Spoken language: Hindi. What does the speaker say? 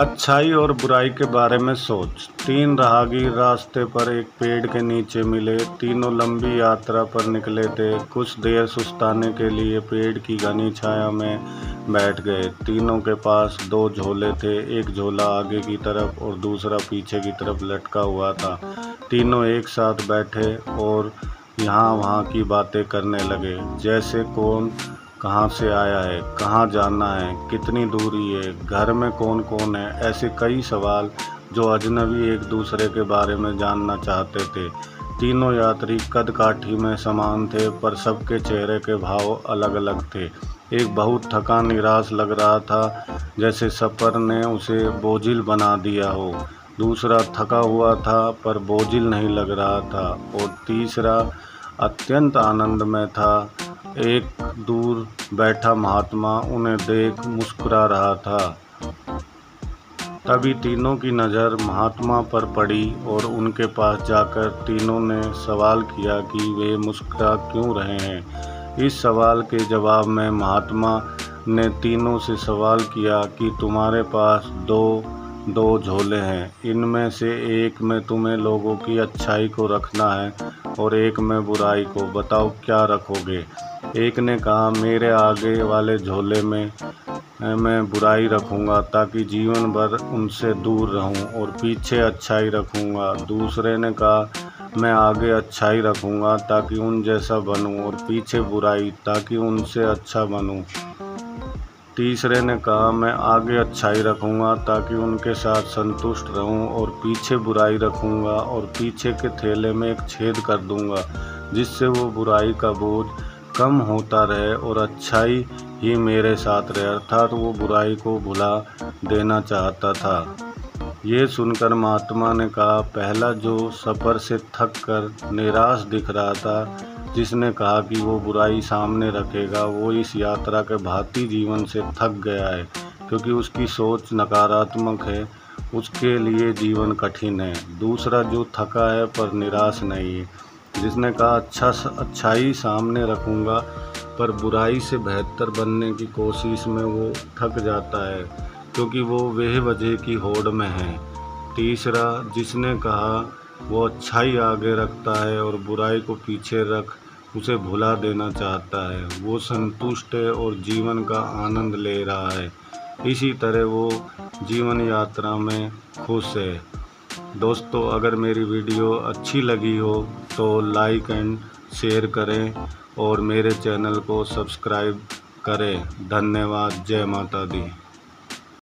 अच्छाई और बुराई के बारे में सोच। तीन राहगीर रास्ते पर एक पेड़ के नीचे मिले। तीनों लंबी यात्रा पर निकले थे। कुछ देर सुस्ताने के लिए पेड़ की घनी छाया में बैठ गए। तीनों के पास दो झोले थे, एक झोला आगे की तरफ और दूसरा पीछे की तरफ लटका हुआ था। तीनों एक साथ बैठे और यहाँ वहाँ की बातें करने लगे, जैसे कौन कहाँ से आया है, कहाँ जाना है, कितनी दूरी है, घर में कौन कौन है। ऐसे कई सवाल जो अजनबी एक दूसरे के बारे में जानना चाहते थे। तीनों यात्री कद काठी में समान थे, पर सबके चेहरे के भाव अलग अलग थे। एक बहुत थका निराश लग रहा था, जैसे सफ़र ने उसे बोझिल बना दिया हो। दूसरा थका हुआ था पर बोझिल नहीं लग रहा था, और तीसरा अत्यंत आनंद में था। एक दूर बैठा महात्मा उन्हें देख मुस्कुरा रहा था। तभी तीनों की नज़र महात्मा पर पड़ी और उनके पास जाकर तीनों ने सवाल किया कि वे मुस्कुरा क्यों रहे हैं। इस सवाल के जवाब में महात्मा ने तीनों से सवाल किया कि तुम्हारे पास दो झोले हैं, इनमें से एक में तुम्हें लोगों की अच्छाई को रखना है और एक में बुराई को, बताओ क्या रखोगे। एक ने कहा, मेरे आगे वाले झोले में मैं बुराई रखूँगा ताकि जीवन भर उनसे दूर रहूँ, और पीछे अच्छाई रखूँगा। दूसरे ने कहा, मैं आगे अच्छाई रखूँगा ताकि उन जैसा बनूँ, और पीछे बुराई ताकि उनसे अच्छा बनूँ। तीसरे ने कहा, मैं आगे अच्छाई रखूँगा ताकि उनके साथ संतुष्ट रहूँ, और पीछे बुराई रखूँगा और पीछे के थैले में एक छेद कर दूँगा, जिससे वो बुराई का बोझ कम होता रहे और अच्छाई ही मेरे साथ रहे। अर्थात वो बुराई को भुला देना चाहता था। ये सुनकर महात्मा ने कहा, पहला जो सफ़र से थक कर निराश दिख रहा था, जिसने कहा कि वो बुराई सामने रखेगा, वो इस यात्रा के भांति जीवन से थक गया है, क्योंकि उसकी सोच नकारात्मक है। उसके लिए जीवन कठिन है। दूसरा जो थका है पर निराश नहीं है, जिसने कहा अच्छाई सामने रखूँगा पर बुराई से बेहतर बनने की कोशिश में वो थक जाता है, क्योंकि वो वजह की होड़ में है। तीसरा जिसने कहा वो अच्छाई आगे रखता है और बुराई को पीछे रख उसे भुला देना चाहता है, वो संतुष्ट है और जीवन का आनंद ले रहा है। इसी तरह वो जीवन यात्रा में खुश है। दोस्तों, अगर मेरी वीडियो अच्छी लगी हो तो लाइक एंड शेयर करें और मेरे चैनल को सब्सक्राइब करें। धन्यवाद। जय माता दी।